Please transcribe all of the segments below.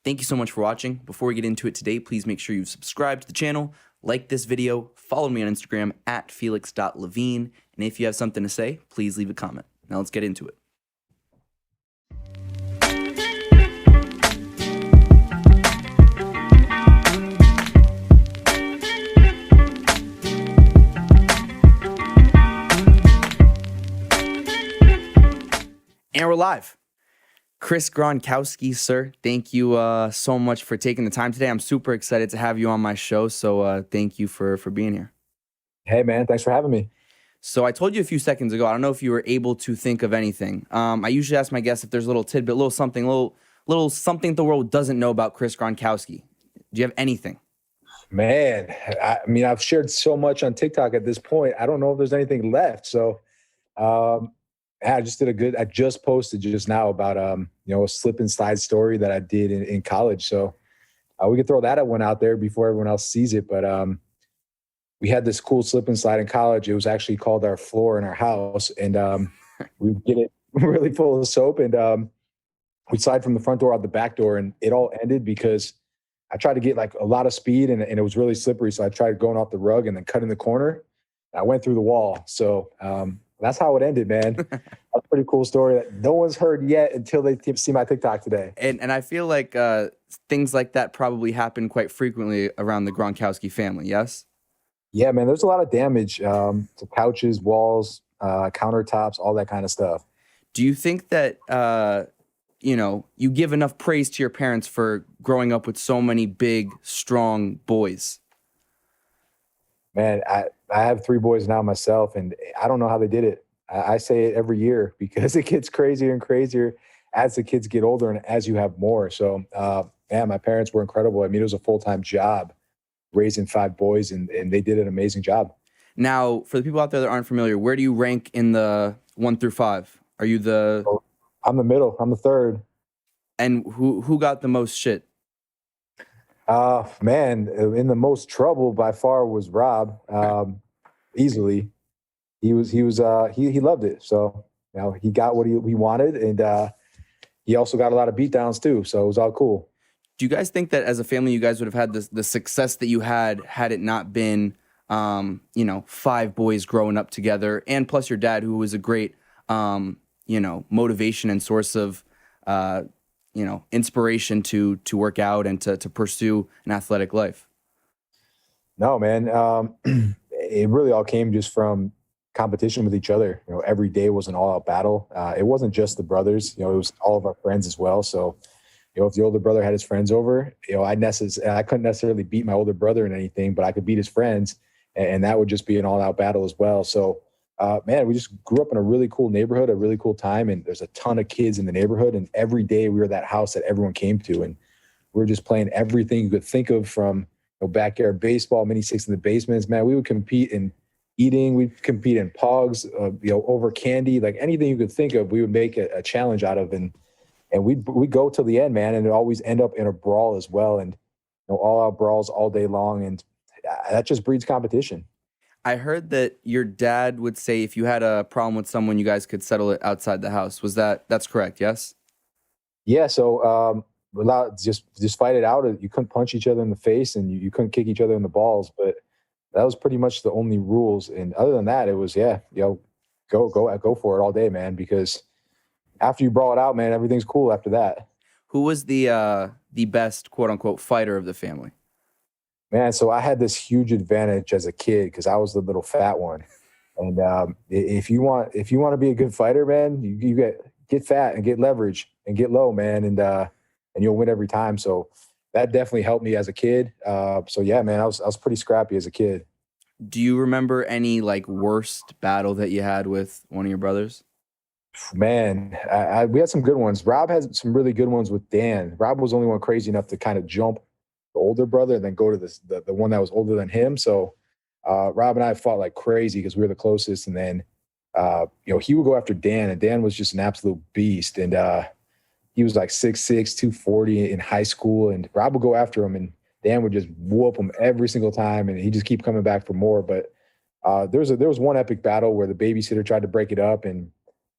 Thank you so much for watching. Before we get into it today, please make sure you've subscribed to the channel, like this video, follow me on Instagram at felix.levine, and if you have something to say, please leave a comment. Now let's get into it. And we're live. Chris Gronkowski, sir, thank you so much for taking the time today. I'm super excited to have you on my show, so thank you for being here. Hey, man, thanks for having me. So I told you a few seconds ago, I don't know if you were able to think of anything. I usually ask my guests if there's a little tidbit, little something the world doesn't know about Chris Gronkowski. Do you have anything? Man, I mean, I've shared so much on TikTok at this point. I don't know if there's anything left. So I just posted just now about, a slip and slide story that I did in college. So we could throw that one out there before everyone else sees it. But we had this cool slip and slide in college. It was actually called our floor in our house. And we would get it really full of soap. And we'd slide from the front door out the back door. And it all ended because I tried to get like a lot of speed and it was really slippery. So I tried going off the rug and then cutting the corner. I went through the wall. So that's how it ended, man. That's a pretty cool story that no one's heard yet until they see my TikTok today. And I feel like things like that probably happen quite frequently around the Gronkowski family, yes? Yeah, man, there's a lot of damage to couches, walls, countertops, all that kind of stuff. Do you think that, you give enough praise to your parents for growing up with so many big, strong boys? Man, I have 3 boys now myself, and I don't know how they did it. I say it every year because it gets crazier and crazier as the kids get older and as you have more. So, my parents were incredible. I mean, it was a full-time job raising 5 boys, and they did an amazing job. Now, for the people out there that aren't familiar, where do you rank in the 1 through 5? Are you the... I'm the middle. I'm the third. And who got the most shit? Man, in the most trouble by far was Rob. Easily, he loved it. So he got what he wanted, and he also got a lot of beatdowns too. So it was all cool. Do you guys think that as a family, you guys would have had the success that you had it not been, 5 boys growing up together, and plus your dad, who was a great, motivation and source of, inspiration to work out and to pursue an athletic life? No, man. It really all came just from competition with each other. Every day was an all-out battle. It wasn't just the brothers. It was all of our friends as well. So, if the older brother had his friends over, I couldn't necessarily beat my older brother in anything, but I could beat his friends, and that would just be an all-out battle as well. So, man, we just grew up in a really cool neighborhood, a really cool time, and there's a ton of kids in the neighborhood, and every day we were that house that everyone came to, and we were just playing everything you could think of, from backyard baseball, mini six in the basements. Man, we would compete in eating, we'd compete in pogs, over candy, like anything you could think of, we would make a challenge out of, and we'd go till the end, man, and it always end up in a brawl as well, and all out brawls all day long, and that just breeds competition. I heard that your dad would say if you had a problem with someone, you guys could settle it outside the house. That's correct, yes? Yeah, so just fight it out. You couldn't punch each other in the face, and you couldn't kick each other in the balls, but that was pretty much the only rules. And other than that, it was, go for it all day, man, because after you brawl it out, man, everything's cool after that. Who was the best, quote unquote, fighter of the family? Man, so I had this huge advantage as a kid because I was the little fat one. And if you want to be a good fighter, man, you get fat and get leverage and get low, man, and you'll win every time. So that definitely helped me as a kid. So yeah, man, I was pretty scrappy as a kid. Do you remember any worst battle that you had with one of your brothers? Man, we had some good ones. Rob had some really good ones with Dan. Rob was the only one crazy enough to kind of jump the older brother and then go to the one that was older than him. So Rob and I fought like crazy because we were the closest. And then he would go after Dan, and Dan was just an absolute beast. And he was like 6'6", 240 in high school, and Rob would go after him, and Dan would just whoop him every single time, and he'd just keep coming back for more. But there was one epic battle where the babysitter tried to break it up, and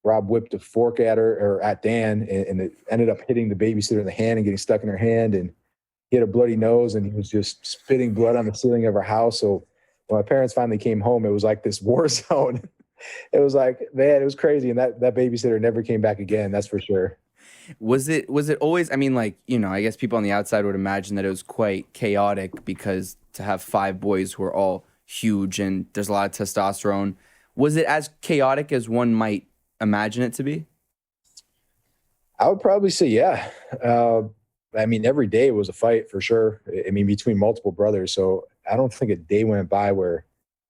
Rob whipped a fork at her or at Dan, and it ended up hitting the babysitter in the hand and getting stuck in her hand. And he had a bloody nose, and he was just spitting blood on the ceiling of our house. So when my parents finally came home, it was like this war zone. It was like, man, it was crazy. And that babysitter never came back again. That's for sure. Was it always, I mean, like, I guess people on the outside would imagine that it was quite chaotic because to have five boys who are all huge and there's a lot of testosterone. Was it as chaotic as one might imagine it to be? I would probably say, yeah. I mean, every day was a fight for sure. I mean, between multiple brothers. So I don't think a day went by where,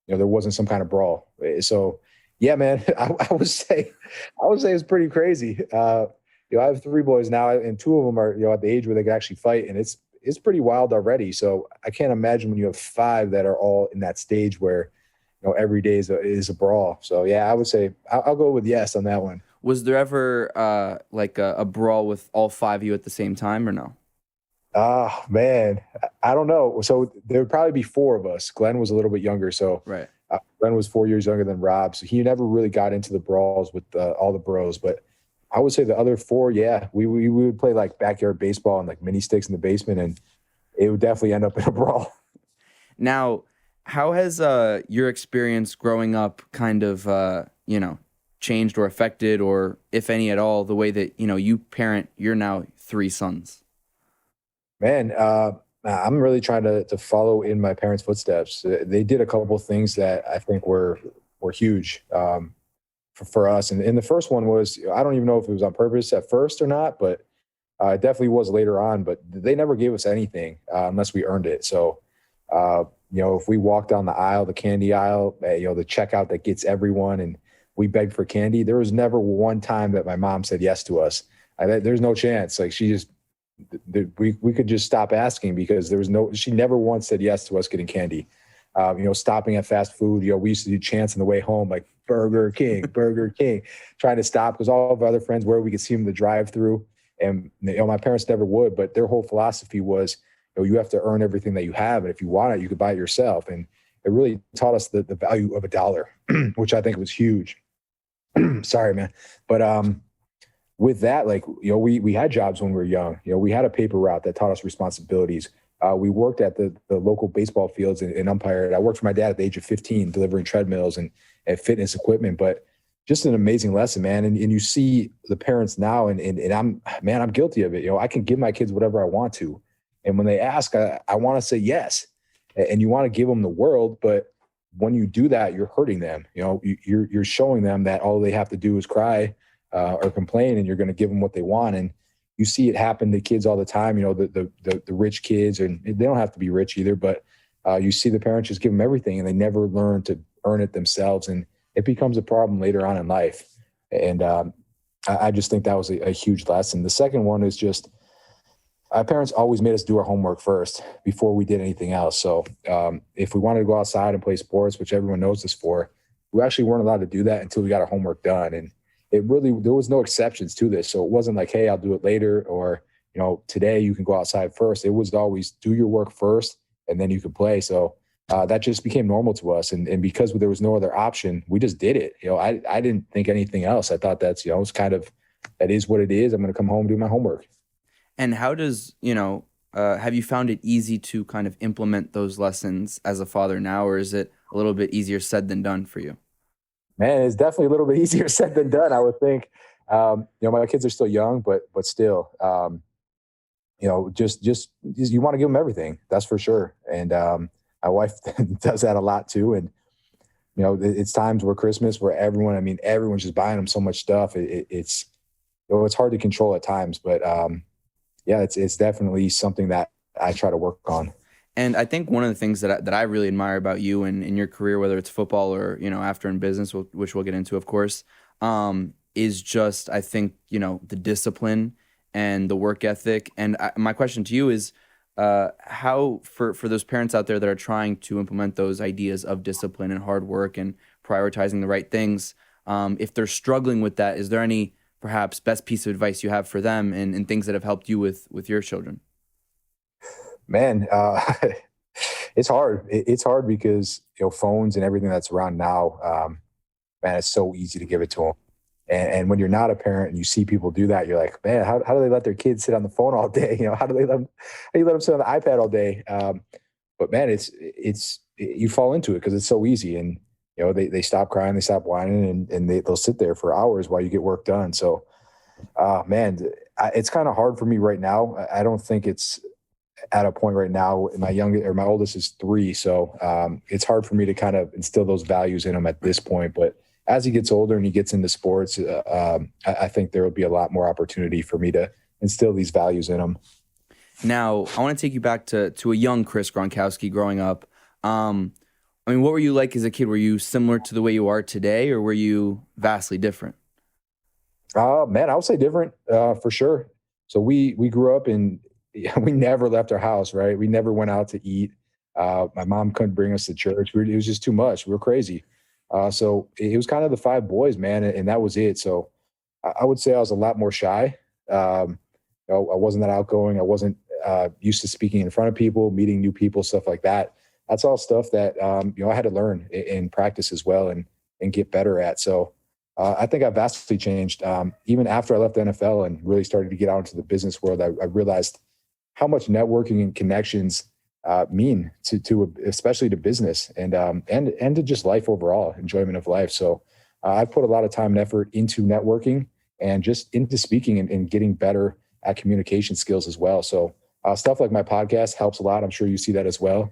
there wasn't some kind of brawl. So yeah, man, I would say it's pretty crazy. I have three boys now, and two of them are, at the age where they can actually fight, and it's pretty wild already. So I can't imagine when you have five that are all in that stage where, every day is a brawl. So yeah, I would say I'll go with yes on that one. Was there ever like a brawl with all five of you at the same time or no? Oh man, I don't know. So there would probably be four of us. Glenn was a little bit younger, so Right. Glenn was 4 years younger than Rob, so he never really got into the brawls with all the bros. But I would say the other four, yeah, we would play like backyard baseball and like mini sticks in the basement, and it would definitely end up in a brawl. Now, how has your experience growing up kind of changed or affected, or if any at all, the way that you parent your now three sons? Man, I'm really trying to follow in my parents' footsteps. They did a couple of things that I think were huge for us. And the first one was, I don't even know if it was on purpose at first or not, but it definitely was later on. But they never gave us anything unless we earned it. So, if we walk down the aisle, the candy aisle, the checkout that gets everyone, and we begged for candy, there was never one time that my mom said yes to us. There's no chance. Like we could just stop asking because she never once said yes to us getting candy. Stopping at fast food, we used to do chants on the way home, like Burger King, trying to stop because all of our other friends where we could see them in the drive-through. And, my parents never would, but their whole philosophy was, you have to earn everything that you have. And if you want it, you could buy it yourself. And it really taught us the value of a dollar, which I think was huge. Sorry, man. But, with that, like, we had jobs when we were young. We had a paper route that taught us responsibilities. We worked at the local baseball fields and umpired. I worked for my dad at the age of 15, delivering treadmills and fitness equipment, but just an amazing lesson, man. And you see the parents now, and I'm guilty of it. I can give my kids whatever I want to. And when they ask, I want to say yes. And you want to give them the world, but when you do that, you're hurting them. You're showing them that all they have to do is cry or complain, and you're going to give them what they want. And you see it happen to kids all the time. The rich kids, and they don't have to be rich either, but you see the parents just give them everything, and they never learn to earn it themselves, and it becomes a problem later on in life. And I just think that was a huge lesson. The second one is just our parents always made us do our homework first before we did anything else. So if we wanted to go outside and play sports, which everyone knows us for, we actually weren't allowed to do that until we got our homework done. And there was no exceptions to this. So it wasn't like, hey, I'll do it later, or, today you can go outside first. It was always do your work first and then you can play. So that just became normal to us. And because there was no other option, we just did it. I didn't think anything else. I thought that's, it's kind of, that is what it is. I'm going to come home and do my homework. And how does, have you found it easy to kind of implement those lessons as a father now, or is it a little bit easier said than done for you? Man, it's definitely a little bit easier said than done, I would think. My kids are still young, but still, just you want to give them everything. That's for sure. And my wife does that a lot too. And, it's times where Christmas, where everyone's just buying them so much stuff. It's hard to control at times, but it's definitely something that I try to work on. And I think one of the things that I really admire about you and in your career, whether it's football or, after in business, which we'll get into, of course, is just, I think, the discipline and the work ethic. And my question to you is how, for those parents out there that are trying to implement those ideas of discipline and hard work and prioritizing the right things, if they're struggling with that, is there any perhaps best piece of advice you have for them and things that have helped you with your children? Man, it's hard. It's hard because, phones and everything that's around now, man, it's so easy to give it to them. And when you're not a parent and you see people do that, you're like, man, how do they let their kids sit on the phone all day? How do you let them sit on the iPad all day? But man, you fall into it because it's so easy. And, they stop crying, they stop whining, and they'll sit there for hours while you get work done. So, man, it's kind of hard for me right now. I don't think it's at a point right now. My oldest is 3. So, it's hard for me to kind of instill those values in him at this point. But as he gets older and he gets into sports, I think there will be a lot more opportunity for me to instill these values in him. Now, I want to take you back to a young Chris Gronkowski growing up. What were you like as a kid? Were you similar to the way you are today, or were you vastly different? Man, I would say different for sure. So we grew up and we never left our house, right? We never went out to eat. My mom couldn't bring us to church. It was just too much. We were crazy. So it was kind of the 5 boys, man, and that was it. So I would say I was a lot more shy. I wasn't that outgoing. I wasn't used to speaking in front of people, meeting new people, stuff like that. That's all stuff that I had to learn in practice as well and get better at. So I think I've vastly changed. Even after I left the NFL and really started to get out into the business world, I realized how much networking and connections mean to especially to business and to just life overall, enjoyment of life. So I put a lot of time and effort into networking and just into speaking and getting better at communication skills as well. So stuff like my podcast helps a lot. I'm sure you see that as well.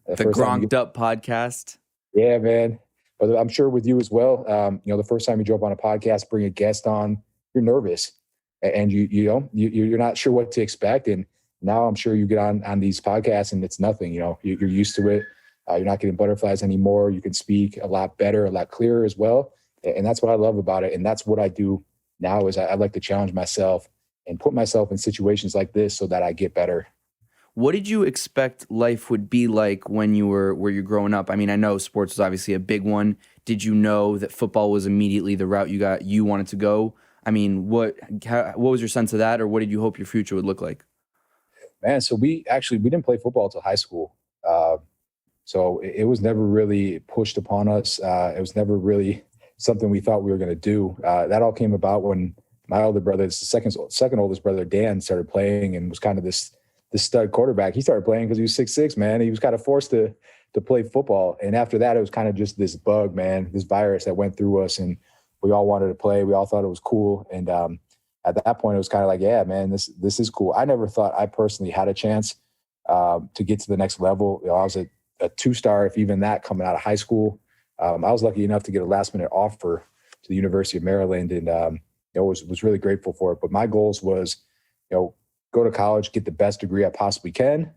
The Gronked Up podcast. Yeah, man. But I'm sure with you as well. The first time you jump on a podcast, bring a guest on, you're nervous and you're not sure what to expect. And now I'm sure you get on these podcasts and it's nothing. You're used to it. You're not getting butterflies anymore. You can speak a lot better, a lot clearer as well. And that's what I love about it. And that's what I do now is I like to challenge myself and put myself in situations like this so that I get better. What did you expect life would be like when you're growing up? I know sports was obviously a big one. Did you know that football was immediately the route you wanted to go? What was your sense of that, or what did you hope your future would look like? Man, so we didn't play football until high school. So it was never really pushed upon us. It was never really something we thought we were going to do. That all came about when my older brother, the second oldest brother, Dan, started playing and was kind of this stud quarterback. He started playing because he was 6'6", man. He was kind of forced to play football. And after that, it was kind of just this bug, man, this virus that went through us. And we all wanted to play. We all thought it was cool. And at that point, it was kind of like, yeah, man, this is cool. I never thought I personally had a chance to get to the next level. I was a 2-star, if even that, coming out of high school. I was lucky enough to get a last-minute offer to the University of Maryland, and was really grateful for it. But my goals was, go to college, get the best degree I possibly can.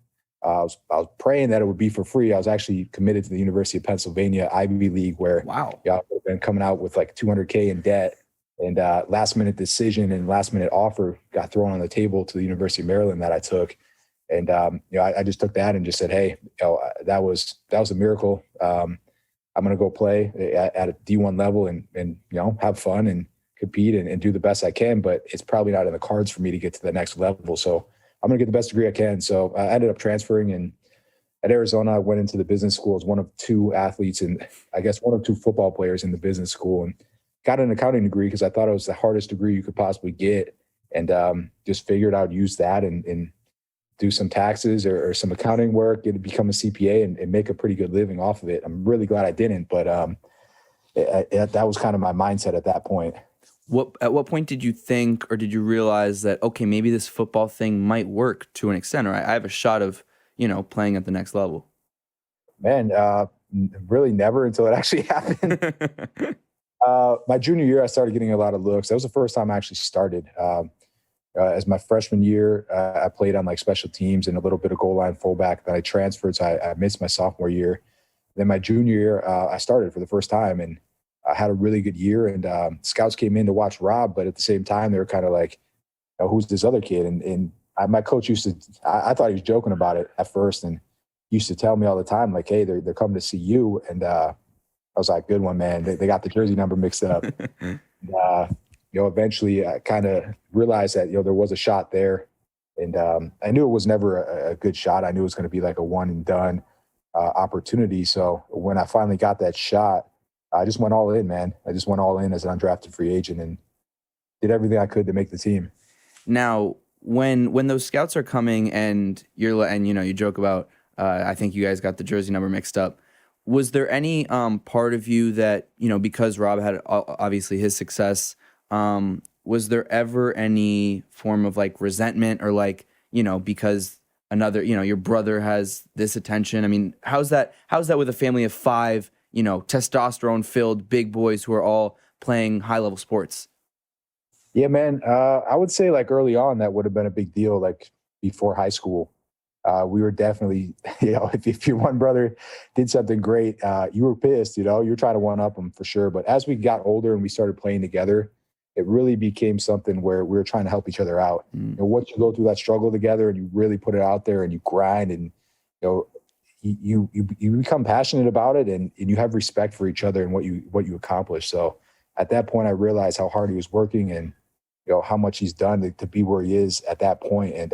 I was praying that it would be for free. I was actually committed to the University of Pennsylvania Ivy League, where I would have been coming out with like $200K in debt. And last-minute decision and last-minute offer got thrown on the table to the University of Maryland that I took. And I just took that and just said, hey, that was a miracle. I'm going to go play at a D1 level and have fun and compete and do the best I can, but it's probably not in the cards for me to get to the next level. So I'm going to get the best degree I can. So I ended up transferring, and at Arizona, I went into the business school as one of 2 athletes and I guess one of 2 football players in the business school, and got an accounting degree because I thought it was the hardest degree you could possibly get, and just figured I'd use that and do some taxes or some accounting work, become a CPA and make a pretty good living off of it. I'm really glad I didn't, but that was kind of my mindset at that point. At what point did you think, or did you realize that, okay, maybe this football thing might work to an extent, or I have a shot of, playing at the next level? Man, really never until it actually happened. My junior year, I started getting a lot of looks. That was the first time I actually started. As my freshman year, I played on like special teams and a little bit of goal line fullback. Then I transferred, so I missed my sophomore year. Then my junior year, I started for the first time, and I had a really good year. And scouts came in to watch Rob, but at the same time, they were kind of like, who's this other kid? And my coach I thought he was joking about it at first, and used to tell me all the time, like, hey, they're coming to see you. And I was like, good one, man. They got the jersey number mixed up. And, eventually I kind of realized that, there was a shot there. And I knew it was never a good shot. I knew it was going to be like a one and done opportunity. So when I finally got that shot, I just went all in, man. I just went all in as an undrafted free agent and did everything I could to make the team. Now, when those scouts are coming and you joke about I think you guys got the jersey number mixed up. Was there any part of you that, because Rob had obviously his success, was there ever any form of like resentment or like, because another, your brother has this attention? I mean, how's that with a family of five, testosterone filled big boys who are all playing high level sports? Yeah, man. I would say like early on that would have been a big deal. Like before high school, we were definitely, if your one brother did something great, you were pissed. You were trying to one up him for sure. But as we got older and we started playing together, it really became something where we were trying to help each other out. Once you go through that struggle together and you really put it out there and you grind and you become passionate about it and you have respect for each other and what you accomplish. So at that point, I realized how hard he was working and how much he's done to be where he is at that point. And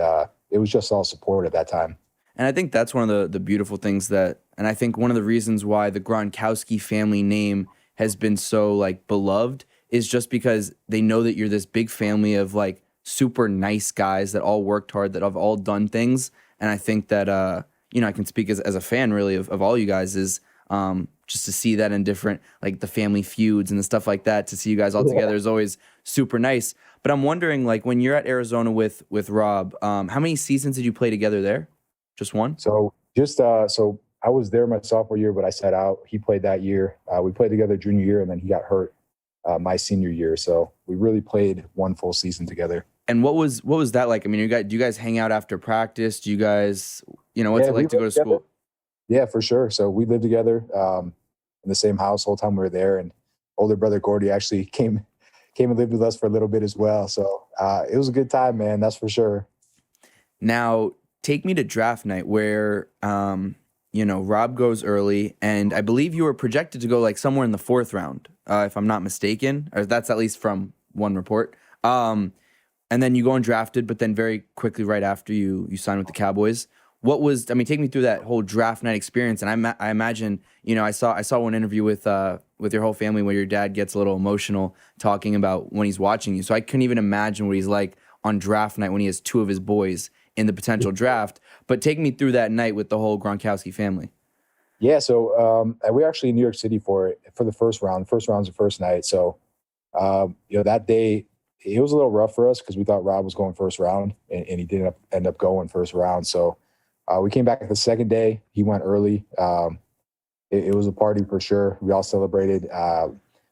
it was just all support at that time. And I think that's one of the beautiful things and I think one of the reasons why the Gronkowski family name has been so like beloved is just because they know that you're this big family of like super nice guys that all worked hard, that have all done things. And I think that, I can speak as a fan really of all you guys is just to see that in different, like the family feuds and the stuff like that, to see you guys all together is always super nice. But I'm wondering, like, when you're at Arizona with Rob, how many seasons did you play together there? Just one? So so I was there my sophomore year, but I sat out. He played that year. We played together junior year, and then he got hurt my senior year. So we really played one full season together. And what was that like? I mean, do you guys hang out after practice? Do you guys, what's it like to go to school? Yeah, for sure. So we lived together in the same house the whole time we were there, and older brother Gordy actually came and lived with us for a little bit as well. So it was a good time, man. That's for sure. Now, take me to draft night where, Rob goes early, and I believe you were projected to go like somewhere in the 4th round, if I'm not mistaken, or that's at least from one report. And then you go undrafted, but then very quickly right after you sign with the Cowboys. Take me through that whole draft night experience. And I imagine, I saw one interview with your whole family where your dad gets a little emotional talking about when he's watching you. So I couldn't even imagine what he's like on draft night when he has 2 of his boys in the potential draft. But take me through that night with the whole Gronkowski family. Yeah. So we were actually in New York City for the first round. The first round's the first night. So, that day, it was a little rough for us because we thought Rob was going first round and he didn't end up going first round. So we came back the second day. He went early. It was a party for sure. We all celebrated.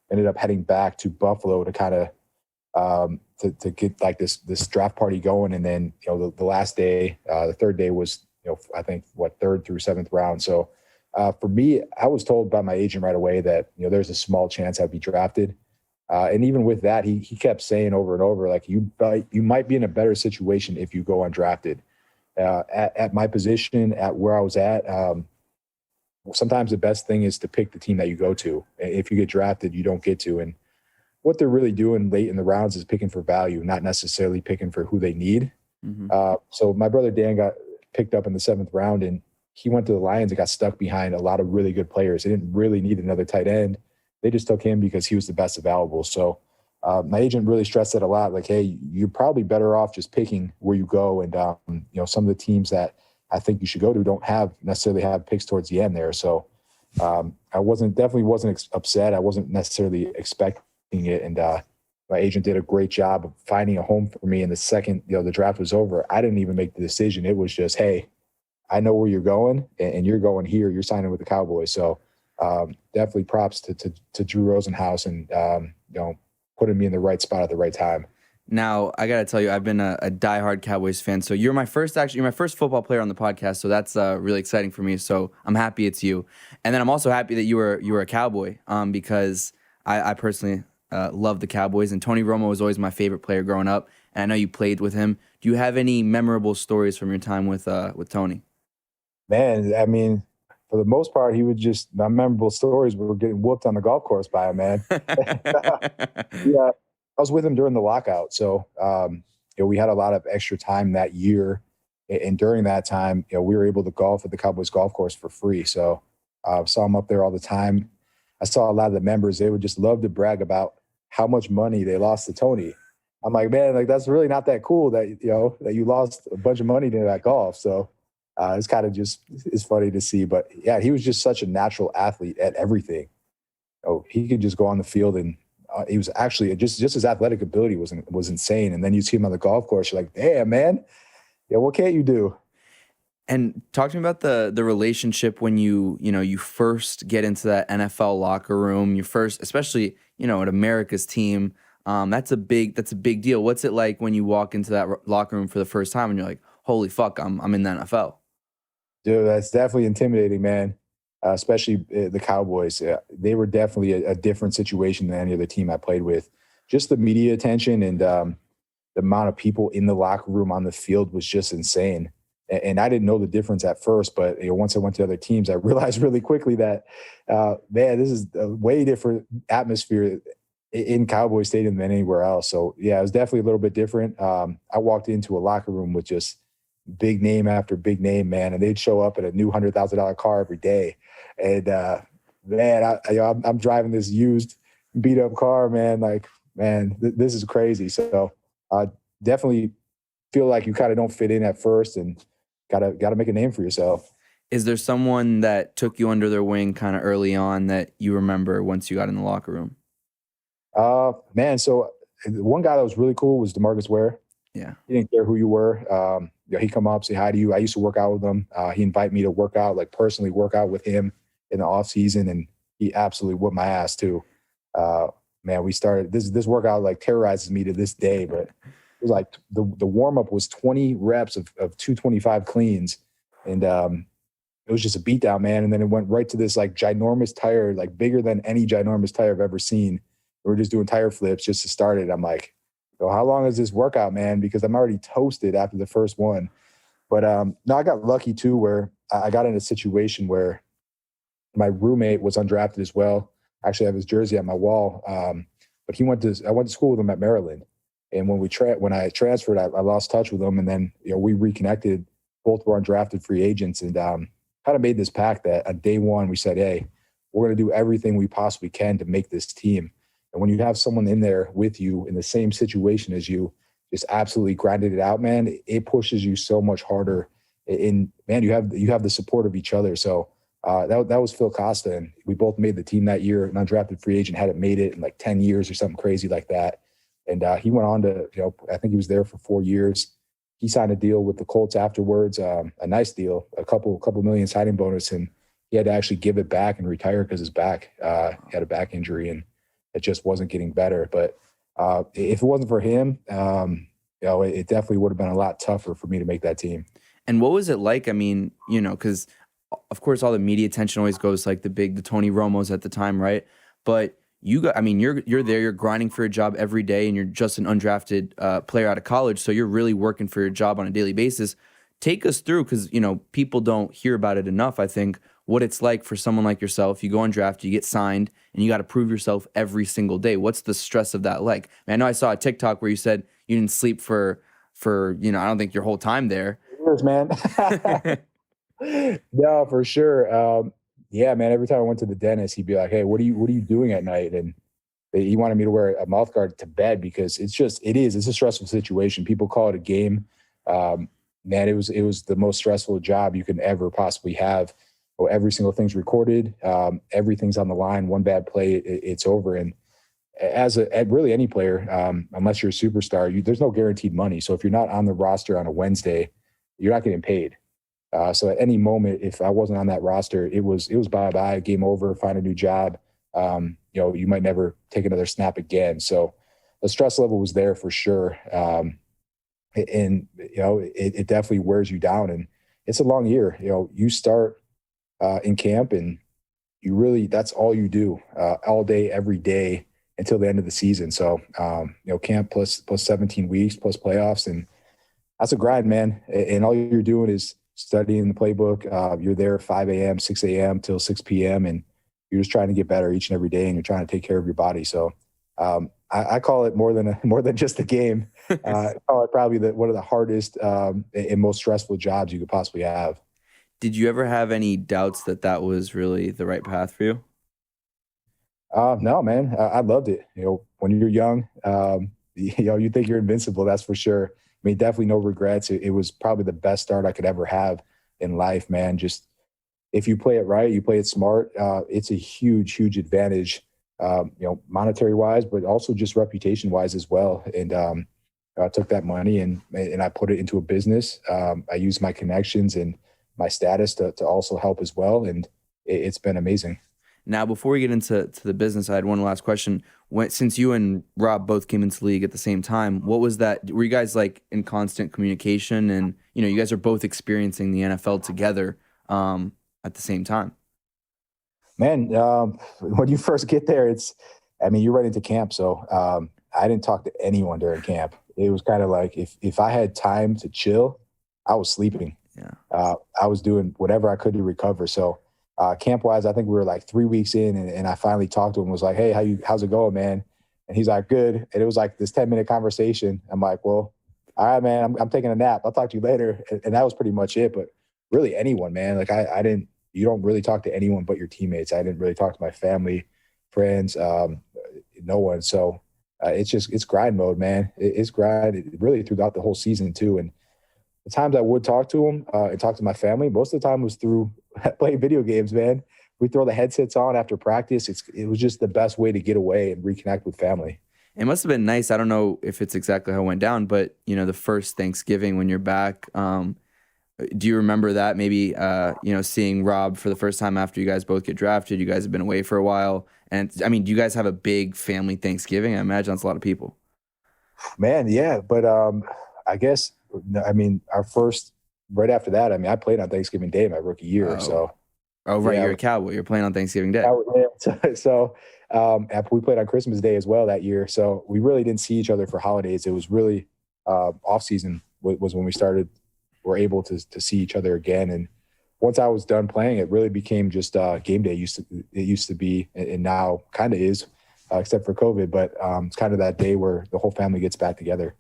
Ended up heading back to Buffalo to kind of to get like this draft party going. And then the last day, the third day was I think 3rd through 7th round. So for me, I was told by my agent right away that there's a small chance I'd be drafted. And even with that, he kept saying over and over, like, you might be in a better situation if you go undrafted. At my position, at where I was at, sometimes the best thing is to pick the team that you go to. If you get drafted, you don't get to. And what they're really doing late in the rounds is picking for value, not necessarily picking for who they need. Mm-hmm. So my brother Dan got picked up in the 7th round, and he went to the Lions and got stuck behind a lot of really good players. They didn't really need another tight end. They just took him because he was the best available. So my agent really stressed that a lot. Like, hey, you're probably better off just picking where you go. And, some of the teams that I think you should go to don't necessarily have picks towards the end there. So I definitely wasn't upset. I wasn't necessarily expecting it. And my agent did a great job of finding a home for me. And the second, the draft was over, I didn't even make the decision. It was just, hey, I know where you're going and you're going here. You're signing with the Cowboys. So definitely props to Drew Rosenhaus and, putting me in the right spot at the right time. Now, I got to tell you, I've been a diehard Cowboys fan. So you're my first football player on the podcast. So that's really exciting for me. So I'm happy it's you. And then I'm also happy that you were a Cowboy because I personally love the Cowboys. And Tony Romo was always my favorite player growing up. And I know you played with him. Do you have any memorable stories from your time with Tony? Man, I mean, for the most part, he would my memorable stories were getting whooped on the golf course by him, man. Yeah, I was with him during the lockout. So, we had a lot of extra time that year. And during that time, we were able to golf at the Cowboys golf course for free. So, saw him up there all the time. I saw a lot of the members, they would just love to brag about how much money they lost to Tony. I'm like, man, like that's really not that cool that, that you lost a bunch of money to that golf. So it's kind of just, it's funny to see. But yeah, he was just such a natural athlete at everything. Oh, he could just go on the field and he was actually just his athletic ability was insane. And then you see him on the golf course, you're like, damn, man, yeah, what can't you do? And talk to me about the relationship when you first get into that NFL locker room. You first, especially at America's team, that's a big deal. What's it like when you walk into that locker room for the first time and you're like, holy fuck, I'm in the NFL? Dude, that's definitely intimidating, man. Especially the Cowboys. They were definitely a different situation than any other team I played with. Just the media attention and the amount of people in the locker room on the field was just insane. And I didn't know the difference at first, but once I went to other teams, I realized really quickly that, man, this is a way different atmosphere in Cowboy Stadium than anywhere else. So yeah, it was definitely a little bit different. I walked into a locker room with just big name after big name, man, and they'd show up in a new $100,000 car every day. And man, I'm driving this used, beat up car, man. Like, man, this is crazy. So definitely feel like you kind of don't fit in at first, and gotta make a name for yourself. Is there someone that took you under their wing kind of early on that you remember once you got in the locker room? Man, so one guy that was really cool was DeMarcus Ware. Yeah. He didn't care who you were. He'd come up, say hi to you. I used to work out with him. He invited me to work out, like personally work out with him in the off season, and he absolutely whooped my ass too. Man, we started this workout like terrorizes me to this day, but it was like the warm up was 20 reps of 225 cleans, and it was just a beatdown, man. And then it went right to this like ginormous tire, like bigger than any ginormous tire I've ever seen. We were just doing tire flips just to start it. I'm like, so how long is this workout, man? Because I'm already toasted after the first one. But no, I got lucky too, where I got in a situation where my roommate was undrafted as well. Actually, I have his jersey on my wall. But I went to school with him at Maryland. And when I transferred, I lost touch with him. And then, we reconnected. Both were undrafted free agents, and kind of made this pact that on day one, we said, hey, we're going to do everything we possibly can to make this team. And when you have someone in there with you in the same situation as you, just absolutely grinded it out, man, it pushes you so much harder. And man, you have the support of each other. So that was Phil Costa, and we both made the team that year. An undrafted free agent hadn't made it in like 10 years or something crazy like that. And he went on to, I think he was there for 4 years. He signed a deal with the Colts afterwards, a nice deal, a couple million signing bonus, and he had to actually give it back and retire because his back he had a back injury, and it just wasn't getting better. But if it wasn't for him, it definitely would have been a lot tougher for me to make that team. And what was it like? I mean, because of course all the media attention always goes like the Tony Romos at the time, right? But you're there, you're grinding for a job every day, and you're just an undrafted player out of college, so you're really working for your job on a daily basis. Take us through, because people don't hear about it enough, I think, what it's like for someone like yourself. You go undrafted, you get signed, and you got to prove yourself every single day. What's the stress of that like? Man, I know I saw a TikTok where you said you didn't sleep for I don't think your whole time there. Years, man. No, for sure. Yeah, man. Every time I went to the dentist, he'd be like, "Hey, what are you doing at night?" And he wanted me to wear a mouth guard to bed because it's a stressful situation. People call it a game. Man, it was the most stressful job you can ever possibly have. Well, every single thing's recorded. Everything's on the line. One bad play, it's over. And as really any player, unless you're a superstar, there's no guaranteed money. So if you're not on the roster on a Wednesday, you're not getting paid. So at any moment, if I wasn't on that roster, it was bye-bye, game over, find a new job. You might never take another snap again. So the stress level was there for sure. And it definitely wears you down, and it's a long year. You start in camp, and that's all you do all day, every day until the end of the season. So camp plus 17 weeks plus playoffs, and that's a grind, man. And all you're doing is studying the playbook. You're there 5 a.m., 6 a.m. till 6 p.m., and you're just trying to get better each and every day, and you're trying to take care of your body. So I call it more than just a game. I call it probably one of the hardest and most stressful jobs you could possibly have. Did you ever have any doubts that was really the right path for you? No, man, I loved it. When you're young, you think you're invincible. That's for sure. I mean, definitely no regrets. It was probably the best start I could ever have in life, man. Just if you play it right, you play it smart. It's a huge, huge advantage, monetary wise, but also just reputation wise as well. And I took that money and I put it into a business. I used my connections and my status to also help as well, and it's been amazing. Now, before we get into the business, I had one last question. Since you and Rob both came into the league at the same time, what was that? Were you guys like in constant communication? And you guys are both experiencing the NFL together at the same time. Man, when you first get there, you're right into camp. So I didn't talk to anyone during camp. It was kind of like if I had time to chill, I was sleeping. Yeah. I was doing whatever I could to recover. So camp wise, I think we were like 3 weeks in, and I finally talked to him. Was like, "Hey, how's it going, man?" And he's like, "Good." And it was like this 10-minute conversation. I'm like, "Well, all right, man. I'm taking a nap. I'll talk to you later." And that was pretty much it. But really, anyone, man. Like I didn't. You don't really talk to anyone but your teammates. I didn't really talk to my family, friends, no one. So it's grind mode, man. It's grind really throughout the whole season too. And the times I would talk to him and talk to my family, most of the time was through playing video games, man. We throw the headsets on after practice. It was just the best way to get away and reconnect with family. It must have been nice. I don't know if it's exactly how it went down, but the first Thanksgiving when you're back, do you remember that? Maybe seeing Rob for the first time after you guys both get drafted. You guys have been away for a while, and I mean, do you guys have a big family Thanksgiving? I imagine that's a lot of people. Man, yeah, but I guess our first right after that. I played on Thanksgiving Day my rookie year, so. Oh, right, yeah, you're a Cowboy. You're playing on Thanksgiving Day. So we played on Christmas Day as well that year. So we really didn't see each other for holidays. It was really off season was when were able to see each other again. And once I was done playing, it really became just game day. It used to be, and now kind of is, except for COVID. But it's kind of that day where the whole family gets back together.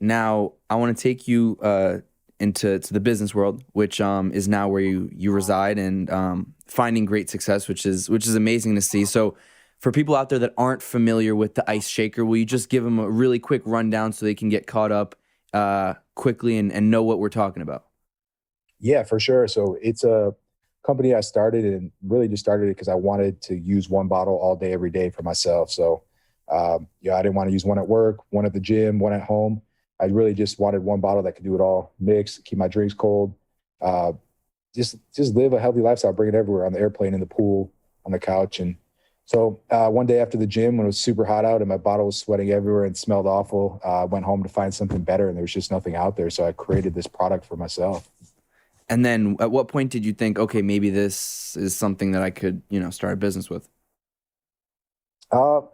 Now, I want to take you into the business world, which is now where you reside, and finding great success, which is amazing to see. So for people out there that aren't familiar with the Ice Shaker, will you just give them a really quick rundown so they can get caught up quickly and know what we're talking about? Yeah, for sure. So it's a company I started, and really just started it because I wanted to use one bottle all day, every day for myself. So I didn't want to use one at work, one at the gym, one at home. I really just wanted one bottle that could do it all, mix, keep my drinks cold, just live a healthy lifestyle, bring it everywhere, on the airplane, in the pool, on the couch. And so one day after the gym, when it was super hot out and my bottle was sweating everywhere and smelled awful, I went home to find something better, and there was just nothing out there. So I created this product for myself. And then at what point did you think, okay, maybe this is something that I could, start a business with? So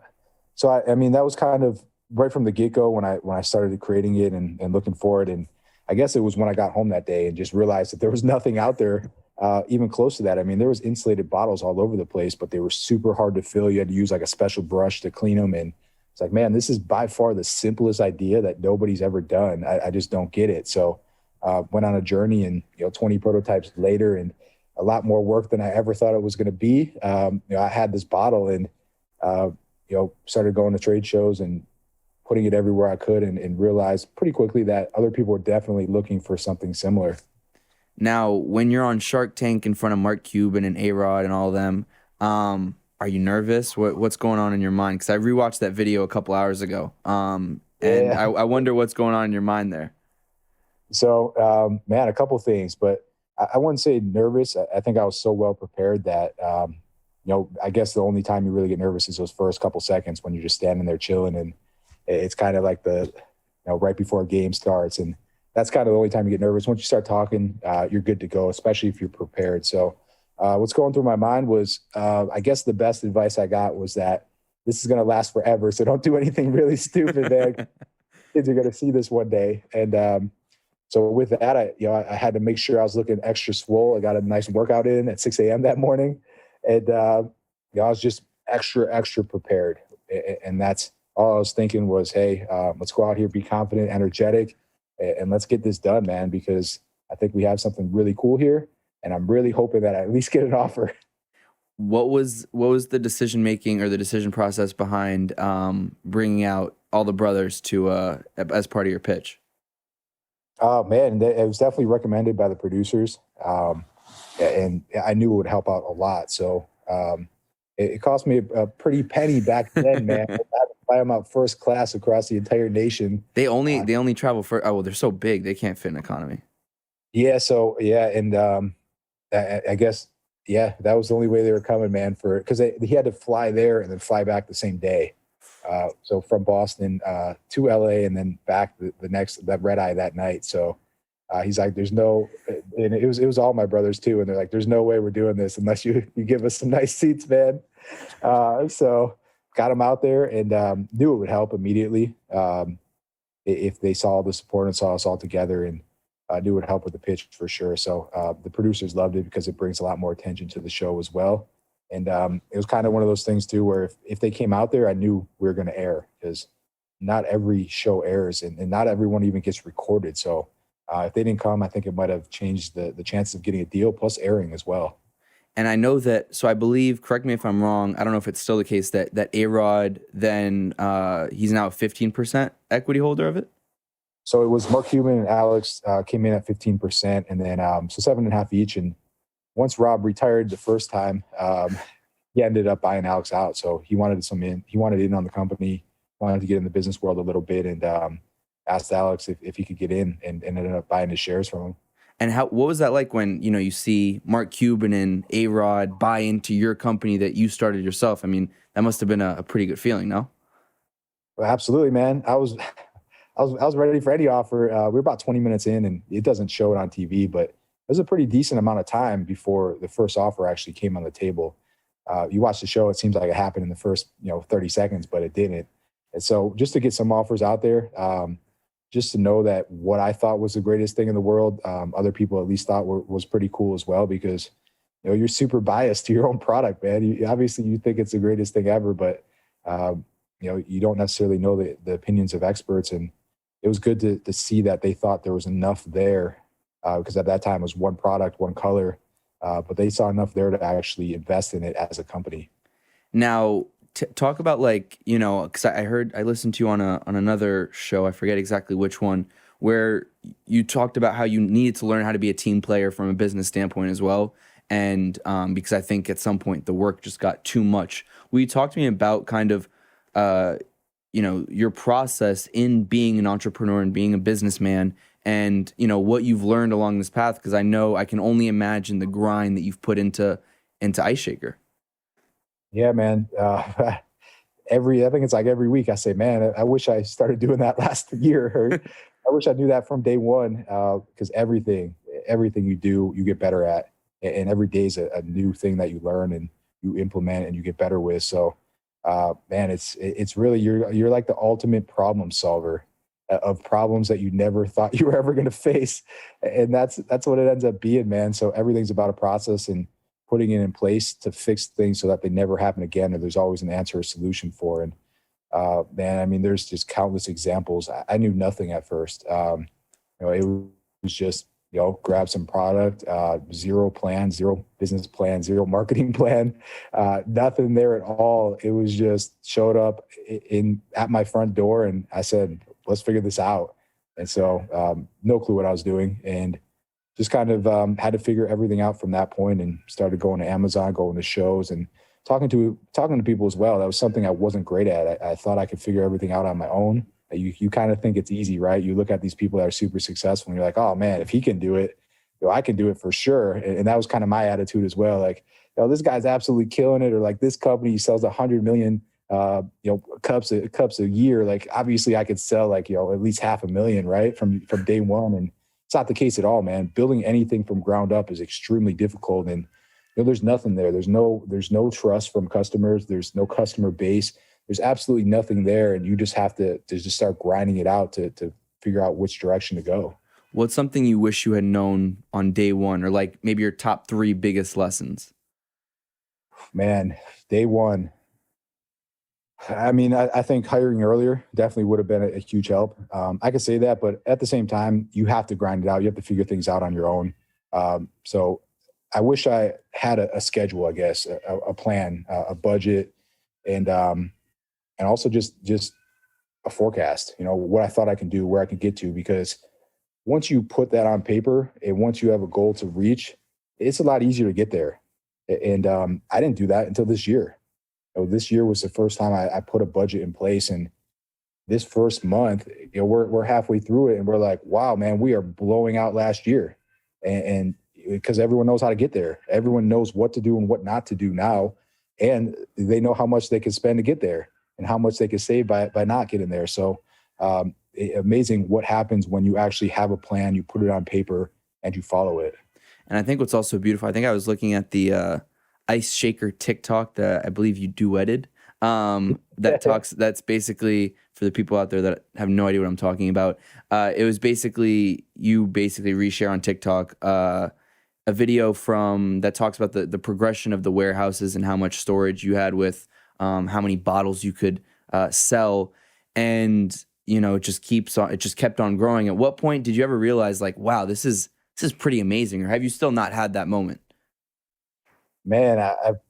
that was kind of right from the get-go when I started creating it and looking for it. And I guess it was when I got home that day and just realized that there was nothing out there even close to that. There was insulated bottles all over the place, but they were super hard to fill. You had to use like a special brush to clean them. And it's like, man, this is by far the simplest idea that nobody's ever done. I just don't get it. So went on a journey, and 20 prototypes later, and a lot more work than I ever thought it was going to be. I had this bottle, and started going to trade shows and putting it everywhere I could, and realized pretty quickly that other people were definitely looking for something similar. Now, when you're on Shark Tank in front of Mark Cuban and A-Rod and all of them, are you nervous? What's going on in your mind? Because I rewatched that video a couple hours ago, and I wonder what's going on in your mind there. So, man, a couple things, but I wouldn't say nervous. I think I was so well prepared that, I guess the only time you really get nervous is those first couple seconds when you're just standing there chilling, and it's kind of like right before a game starts. And that's kind of the only time you get nervous. Once you start talking, you're good to go, especially if you're prepared. So what's going through my mind was, I guess the best advice I got was that this is going to last forever. So don't do anything really stupid, man. Kids are going to see this one day. And so with that, I had to make sure I was looking extra swole. I got a nice workout in at 6 a.m. that morning. And I was just extra prepared. And that's all I was thinking was, hey, let's go out here, be confident, energetic, and let's get this done, man, because I think we have something really cool here. And I'm really hoping that I at least get an offer. What was the decision making or the decision process behind bringing out all the brothers to as part of your pitch? Oh man, it was definitely recommended by the producers, and I knew it would help out a lot. So it cost me a pretty penny back then, man. I had to fly them out first class across the entire nation. They only travel for, oh well, they're so big they can't fit in economy. Yeah, so yeah, and I guess yeah, that was the only way they were coming, man. For because he had to fly there and then fly back the same day. So from Boston to LA and then back the next that red eye that night. So he's like, "There's no," and it was all my brothers too, and they're like, "There's no way we're doing this unless you give us some nice seats, man." So got him out there and knew it would help immediately if they saw the support and saw us all together, and knew it would help with the pitch for sure. So the producers loved it because it brings a lot more attention to the show as well. And it was kind of one of those things too, where if they came out there, I knew we were going to air because not every show airs and not everyone even gets recorded. So if they didn't come, I think it might have changed the chances of getting a deal plus airing as well. And I know that, so I believe, correct me if I'm wrong, I don't know if it's still the case that A-Rod then, he's now a 15% equity holder of it? So it was Mark Cuban and Alex came in at 15%, and then so 7.5 each. And once Rob retired the first time, he ended up buying Alex out. So he wanted he wanted in on the company, wanted to get in the business world a little bit, and asked Alex if he could get in, and ended up buying his shares from him. And what was that like when, you see Mark Cuban and A-Rod buy into your company that you started yourself? I mean, that must have been a pretty good feeling, no? Well, absolutely, man. I was ready for any offer. We were about 20 minutes in, and it doesn't show it on TV, but it was a pretty decent amount of time before the first offer actually came on the table. You watch the show, it seems like it happened in the first 30 seconds, but it didn't. And so just to get some offers out there, just to know that what I thought was the greatest thing in the world, other people at least thought was pretty cool as well, because you're super biased to your own product, man. Obviously you think it's the greatest thing ever, but you don't necessarily know the opinions of experts. And it was good to see that they thought there was enough there, because at that time it was one product, one color, but they saw enough there to actually invest in it as a company. Now, talk about because I listened to you on another show, I forget exactly which one, where you talked about how you needed to learn how to be a team player from a business standpoint as well. And because I think at some point the work just got too much. Will you talk to me about kind of your process in being an entrepreneur and being a businessman, and what you've learned along this path? Because I can only imagine the grind that you've put into Ice Shaker. Yeah, man. I think it's like every week I say, man, I wish I started doing that last year. Or I wish I knew that from day one, because everything you do, you get better at, and every day is a new thing that you learn and you implement and you get better with. So, man, it's really you're like the ultimate problem solver of problems that you never thought you were ever going to face, and that's what it ends up being, man. So everything's about a process and putting it in place to fix things so that they never happen again, or there's always an answer or solution for. And man, I mean, there's just countless examples. I knew nothing at first. It was just grab some product, zero plan, zero business plan, zero marketing plan, nothing there at all. It was just showed up at my front door, and I said, let's figure this out. And so no clue what I was doing, and just kind of had to figure everything out from that point, and started going to Amazon, going to shows, and talking to people as well. That was something I wasn't great at. I thought I could figure everything out on my own. You kind of think it's easy, right? You look at these people that are super successful and you're like, oh man, if he can do it, I can do it for sure. And that was kind of my attitude as well. Like, this guy's absolutely killing it. Or like, this company sells 100 million, cups a year. Like, obviously I could sell at least 500,000, right? From day one. And it's not the case at all, man. Building anything from ground up is extremely difficult. And there's nothing there. There's no trust from customers. There's no customer base. There's absolutely nothing there, and you just have to just start grinding it out to figure out which direction to go. What's something you wish you had known on day one, or like maybe your top 3 biggest lessons? Man, day one. I mean, I think hiring earlier definitely would have been a huge help. I could say that, but at the same time, you have to grind it out. You have to figure things out on your own. So I wish I had a schedule, I guess, a plan, a budget, and also just a forecast. What I thought I can do, where I can get to, because once you put that on paper and once you have a goal to reach, it's a lot easier to get there. And I didn't do that until this year. This year was the first time I put a budget in place, and this first month, we're halfway through it, and we're like, wow, man, we are blowing out last year, and because everyone knows how to get there, everyone knows what to do and what not to do now, and they know how much they can spend to get there and how much they can save by not getting there. So, amazing what happens when you actually have a plan, you put it on paper, and you follow it. And I think what's also beautiful, I think I was looking at the Ice Shaker TikTok that I believe you duetted. That's basically, for the people out there that have no idea what I'm talking about. It was basically, you basically reshare on TikTok a video that talks about the progression of the warehouses and how much storage you had with how many bottles you could sell. And, it just kept on growing. At what point did you ever realize, like, wow, this is pretty amazing? Or have you still not had that moment? Man,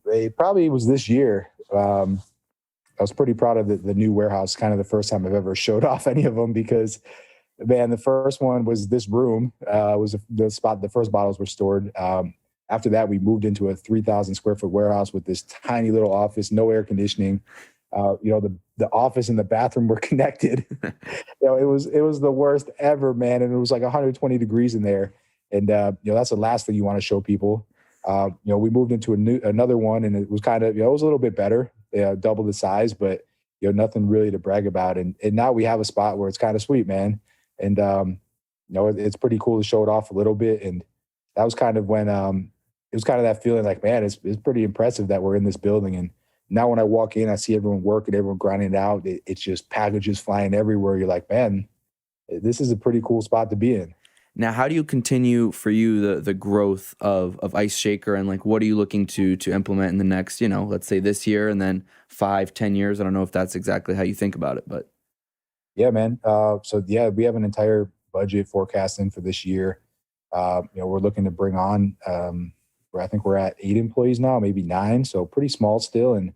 it probably was this year. I was pretty proud of the new warehouse, kind of the first time I've ever showed off any of them, because, man, the first one was this room, was the spot the first bottles were stored. After that, we moved into a 3,000 square foot warehouse with this tiny little office, no air conditioning. The office and the bathroom were connected. It was the worst ever, man. And it was like 120 degrees in there. And, that's the last thing you want to show people. We moved into another one, and it was kind of, it was a little bit better, double the size, but, nothing really to brag about. And now we have a spot where it's kind of sweet, man. And, it's pretty cool to show it off a little bit. And that was kind of when, it was kind of that feeling like, man, it's pretty impressive that we're in this building. And now when I walk in, I see everyone working, everyone grinding it out. It's just packages flying everywhere. You're like, man, this is a pretty cool spot to be in. Now, how do you continue for you the growth of Ice Shaker, and like what are you looking to implement in the next, let's say this year and then 5-10 years? I don't know if that's exactly how you think about it, but yeah, man. We have an entire budget forecasting for this year. We're looking to bring on, where I think we're at 8 employees now, maybe 9, so pretty small still, and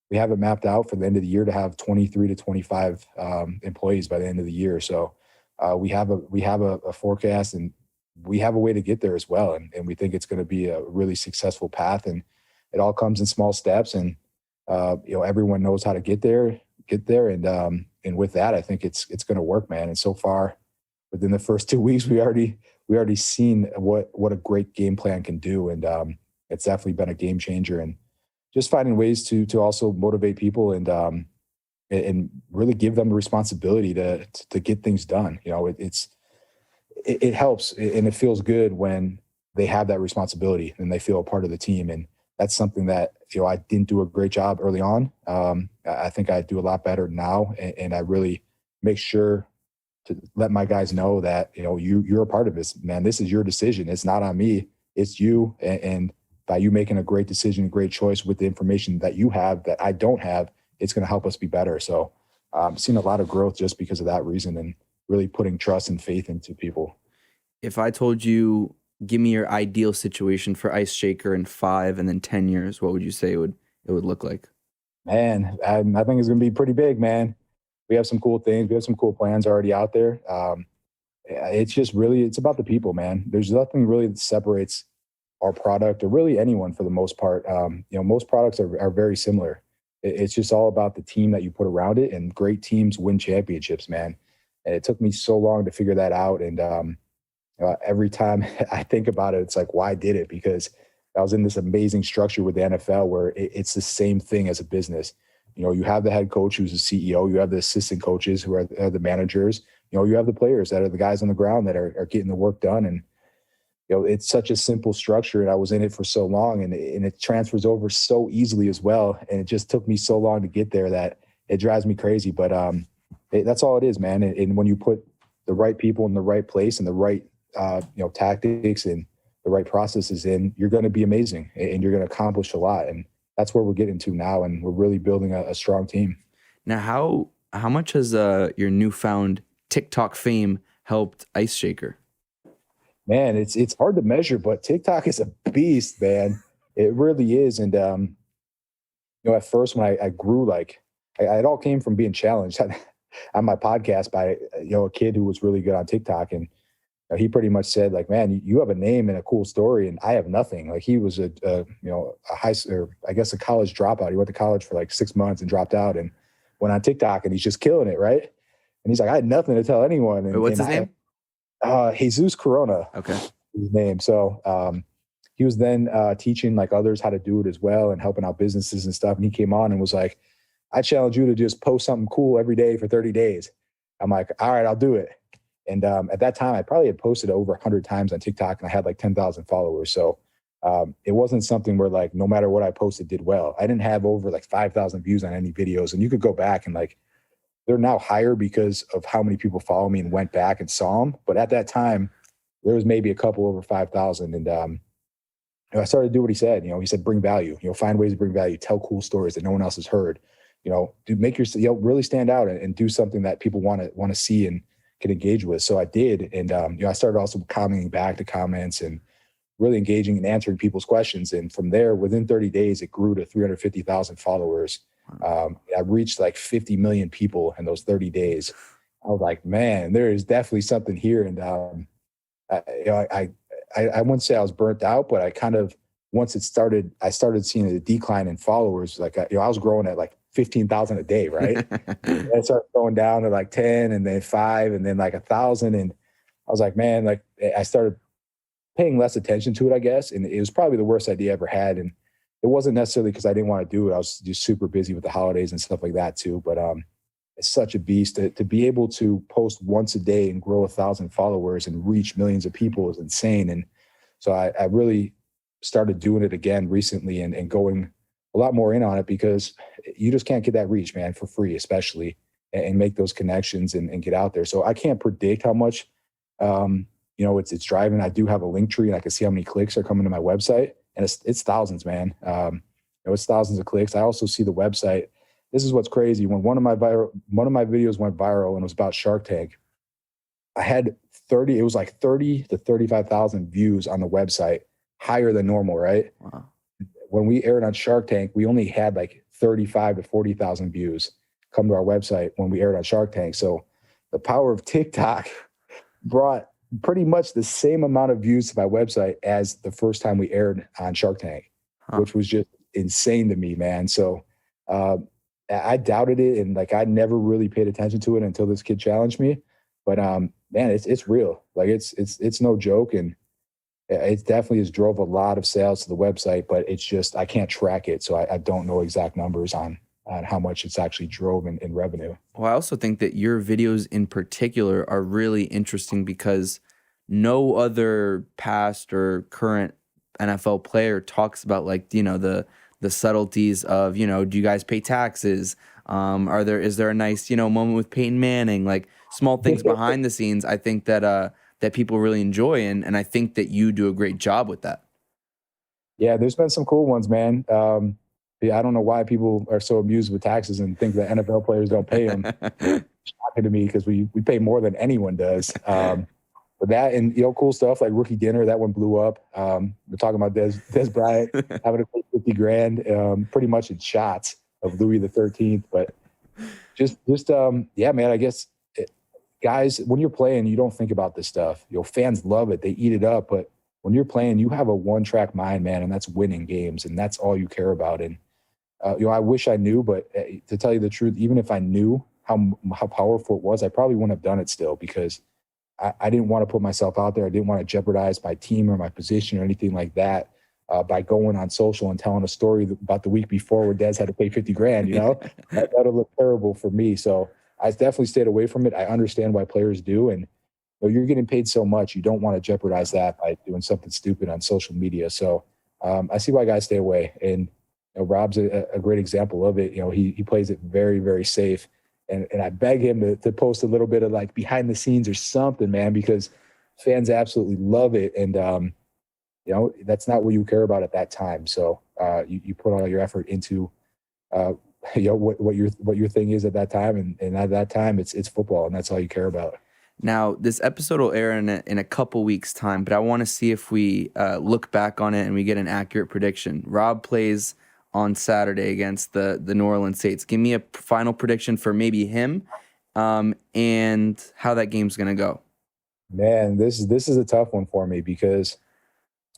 we have it mapped out for the end of the year to have 23 to 25 employees by the end of the year. So. We have a forecast, and we have a way to get there as well. And we think it's going to be a really successful path, and it all comes in small steps, and, everyone knows how to get there. And with that, I think it's going to work, man. And so far within the first 2 weeks, we already seen what a great game plan can do. And, it's definitely been a game changer, and just finding ways to also motivate people and really give them the responsibility to get things done. It helps, and it feels good when they have that responsibility and they feel a part of the team. And that's something that, I didn't do a great job early on. I think I do a lot better now. And I really make sure to let my guys know that, you're a part of this, man. This is your decision. It's not on me. It's you. And by you making a great decision, a great choice with the information that you have that I don't have, it's going to help us be better. So I'm seeing a lot of growth just because of that reason, and really putting trust and faith into people. if I told you, give me your ideal situation for Ice Shaker in 5 and then 10 years, what would you say it would look like? Man, I think it's going to be pretty big, man. We have some cool things. We have some cool plans already out there. It's just really, it's about the people, man. There's nothing really that separates our product, or really anyone for the most part. Most products are very similar. It's just all about the team that you put around it, and great teams win championships, man. And it took me so long to figure that out. And every time I think about it, it's like, why did it? Because I was in this amazing structure with the NFL where it's the same thing as a business. You have the head coach who's the CEO, you have the assistant coaches who are the managers, you have the players that are the guys on the ground that are getting the work done. And, it's such a simple structure, and I was in it for so long, and it transfers over so easily as well. And it just took me so long to get there that it drives me crazy. But that's all it is, man. And when you put the right people in the right place and the right, tactics and the right processes in, you're going to be amazing, and you're going to accomplish a lot. And that's where we're getting to now. And we're really building a strong team. Now, how much has your newfound TikTok fame helped Ice Shaker? Man, it's hard to measure, but TikTok is a beast, man. It really is. And at first when I grew, like it all came from being challenged on my podcast by a kid who was really good on TikTok, and he pretty much said, like, man, you have a name and a cool story, and I have nothing. Like, he was a high, or I guess a college dropout. He went to college for like 6 months and dropped out and went on TikTok, and he's just killing it, right? And he's like, I had nothing to tell anyone. And What's his name? Jesus Corona. Okay. His name. So he was then teaching like others how to do it as well and helping out businesses and stuff. And he came on and was like, I challenge you to just post something cool every day for 30 days. I'm like, all right, I'll do it. And at that time, I probably had posted over 100 times on TikTok, and I had like 10,000 followers. So it wasn't something where like no matter what I posted did well. I didn't have over like 5,000 views on any videos. And you could go back and like they're now higher because of how many people follow me and went back and saw them. But at that time, there was maybe a couple over 5,000. And I started to do what he said. He said, bring value. Find ways to bring value. Tell cool stories that no one else has heard. Make your really stand out and do something that people want to see and can engage with. So I did, and I started also commenting back to comments and really engaging and answering people's questions. And from there, within 30 days, it grew to 350,000 followers. I reached like 50 million people in those 30 days. I was like, man, there is definitely something here. And I wouldn't say I was burnt out, but I kind of, once it started, I started seeing a decline in followers. Like, I was growing at like 15,000 a day, right? And I started going down to like 10 and then 5 and then like 1,000. And I was like, man, like I started paying less attention to it, I guess. And it was probably the worst idea I ever had. And it wasn't necessarily because I didn't want to do it. I was just super busy with the holidays and stuff like that too. But it's such a beast to be able to post once a day and grow 1,000 followers and reach millions of people is insane. And so I really started doing it again recently and going a lot more in on it, because you just can't get that reach, man, for free, especially, and make those connections and get out there. So I can't predict how much, it's driving. I do have a link tree and I can see how many clicks are coming to my website, and it's thousands, man. It's thousands of clicks. I also see the website. This is what's crazy. When one of my videos went viral and it was about Shark Tank, I had 30 to 35,000 views on the website, higher than normal, right? Wow. When we aired on Shark Tank, we only had like 35 to 40,000 views come to our website when we aired on Shark Tank. So the power of TikTok brought pretty much the same amount of views to my website as the first time we aired on Shark Tank, which was just insane to me, man. So I doubted it, and like I never really paid attention to it until this kid challenged me. But man, it's real. Like it's no joke, and it definitely has drove a lot of sales to the website, but it's just, I can't track it. So I don't know exact numbers on how much it's actually drove in revenue. Well, I also think that your videos in particular are really interesting because no other past or current NFL player talks about like, the subtleties of, do you guys pay taxes? Is there a nice, moment with Peyton Manning, like small things behind the scenes? I think that people really enjoy. And I think that you do a great job with that. Yeah, there's been some cool ones, man. I don't know why people are so amused with taxes and think that NFL players don't pay them. Shocking to me, because we pay more than anyone does. But that and, cool stuff like rookie dinner, that one blew up. We're talking about Des Bryant having to pay $50,000, pretty much in shots of Louis the 13th. But yeah, man, I guess guys, when you're playing, you don't think about this stuff. Fans love it. They eat it up. But when you're playing, you have a one-track mind, man, and that's winning games, and that's all you care about. And, I wish I knew, but to tell you the truth, even if I knew how powerful it was, I probably wouldn't have done it still, because I didn't want to put myself out there. I didn't want to jeopardize my team or my position or anything like that by going on social and telling a story about the week before where Des had to pay $50,000, that would look terrible for me. So I definitely stayed away from it. I understand why players do. And you're getting paid so much, you don't want to jeopardize that by doing something stupid on social media. So I see why guys stay away. And Rob's a great example of it. He plays it very, very safe. And I beg him to post a little bit of like behind the scenes or something, man, because fans absolutely love it. And, that's not what you care about at that time. So you put all your effort into what your thing is at that time. And at that time, it's football, and that's all you care about. Now, this episode will air in a couple weeks' time, but I want to see if we look back on it and we get an accurate prediction. Rob plays on Saturday against the New Orleans Saints. Give me a final prediction for maybe him and how that game's going to go. Man, this is a tough one for me because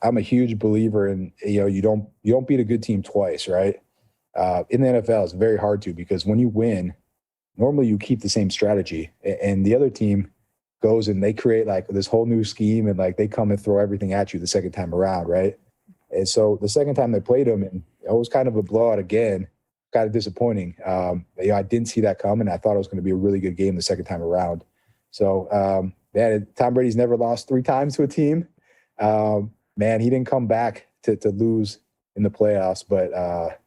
I'm a huge believer in, you don't beat a good team twice, right? In the NFL, it's very hard to, because when you win, normally you keep the same strategy, and the other team goes and they create like this whole new scheme, and like they come and throw everything at you the second time around, right? And so the second time they played them, and it was kind of a blowout again, kind of disappointing. I didn't see that coming. I thought it was going to be a really good game the second time around. So, man, Tom Brady's never lost 3 times to a team. Man, he didn't come back to lose in the playoffs, but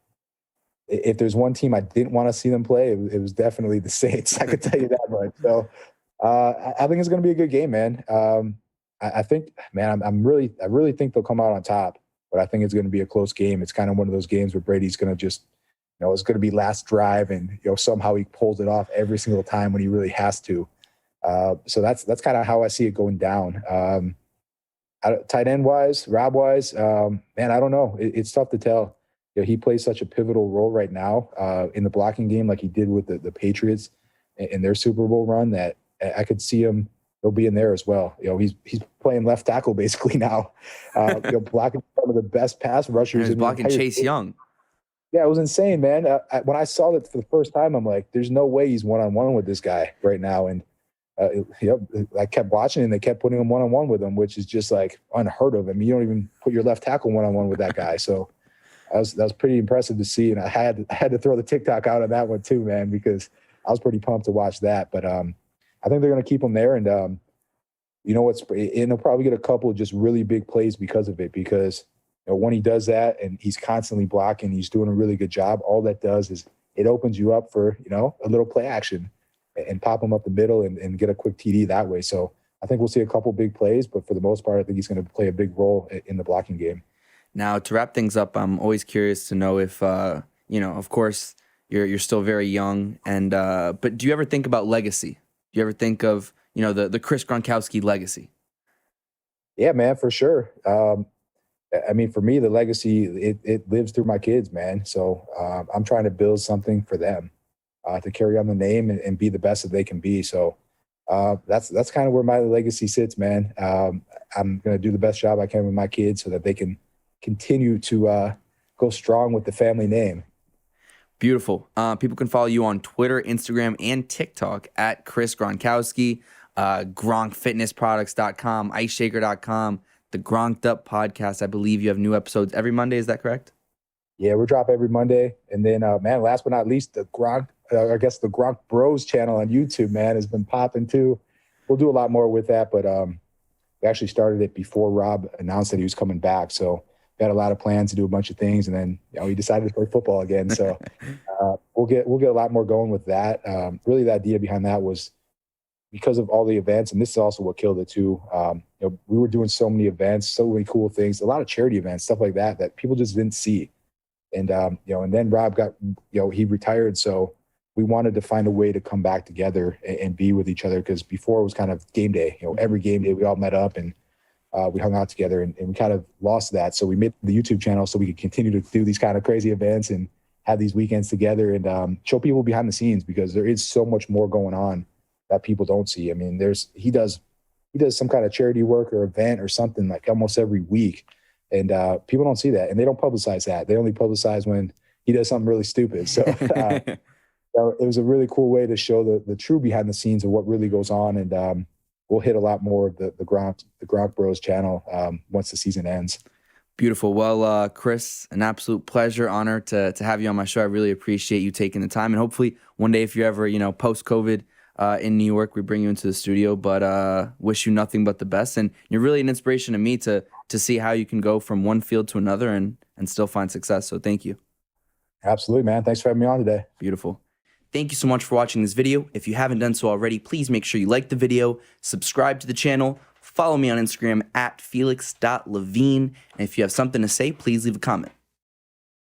if there's one team I didn't want to see them play, it was definitely the Saints. I could tell you that much. So I think it's going to be a good game, man. I think, man, I really think they'll come out on top, but I think it's going to be a close game. It's kind of one of those games where Brady's going to just, it's going to be last drive, and somehow he pulls it off every single time when he really has to. So that's kind of how I see it going down. Tight end wise, Rob wise, man, I don't know. It's tough to tell. He plays such a pivotal role right now in the blocking game, like he did with the Patriots in their Super Bowl run, that I could see him. He'll be in there as well. He's playing left tackle basically now. Blocking some of the best pass rushers. He's blocking Chase Young. Yeah, it was insane, man. When I saw that for the first time, I'm like, there's no way he's one-on-one with this guy right now. And I kept watching, and they kept putting him one-on-one with him, which is just like unheard of. I mean, you don't even put your left tackle one-on-one with that guy. So that was pretty impressive to see. And I had to throw the TikTok out on that one too, man, because I was pretty pumped to watch that. But I think they're going to keep him there. And and they'll probably get a couple of just really big plays because of it, because when he does that and he's constantly blocking, he's doing a really good job. All that does is it opens you up for, a little play action and pop him up the middle and get a quick TD that way. So I think we'll see a couple big plays, but for the most part, I think he's going to play a big role in the blocking game. Now, to wrap things up, I'm always curious to know if, of course, you're still very young, but do you ever think about legacy? Do you ever think of, the Chris Gronkowski legacy? Yeah, man, for sure. I mean, for me, the legacy, it lives through my kids, man. So I'm trying to build something for them to carry on the name and be the best that they can be. So that's kind of where my legacy sits, man. I'm going to do the best job I can with my kids so that they can continue to go strong with the family name. Beautiful. People can follow you on Twitter, Instagram, and TikTok at Chris Gronkowski, GronkFitnessProducts.com, IceShaker.com, the Gronked Up Podcast. I believe you have new episodes every Monday. Is that correct? Yeah, we drop every Monday. And then, man, last but not least, the Gronk Bros channel on YouTube, man, has been popping too. We'll do a lot more with that, but we actually started it before Rob announced that he was coming back. So we had a lot of plans to do a bunch of things, and then he decided to play football again. So we'll get a lot more going with that. Really, the idea behind that was because of all the events, and this is also what killed it too. We were doing so many events, so many cool things, a lot of charity events, stuff like that people just didn't see. And and then Rob got, he retired, so we wanted to find a way to come back together and be with each other, because before it was kind of game day. Every game day we all met up and we hung out together, and we kind of lost that. So we made the YouTube channel so we could continue to do these kind of crazy events and have these weekends together and show people behind the scenes, because there is so much more going on that people don't see. I mean, he does some kind of charity work or event or something like almost every week. And people don't see that, and they don't publicize that. They only publicize when he does something really stupid. So, so it was a really cool way to show the true behind the scenes of what really goes on. And we'll hit a lot more of the Gronk Bros channel once the season ends. Beautiful. Well, Chris, an absolute pleasure, honor to have you on my show. I really appreciate you taking the time, and hopefully one day, if you're ever post-COVID in New York, we bring you into the studio. But wish you nothing but the best, and you're really an inspiration to me to see how you can go from one field to another and still find success. So thank you. Absolutely, man. Thanks for having me on today. Beautiful. Thank you so much for watching this video. If you haven't done so already, please make sure you like the video, subscribe to the channel, follow me on Instagram at Felix.Levine. And if you have something to say, please leave a comment.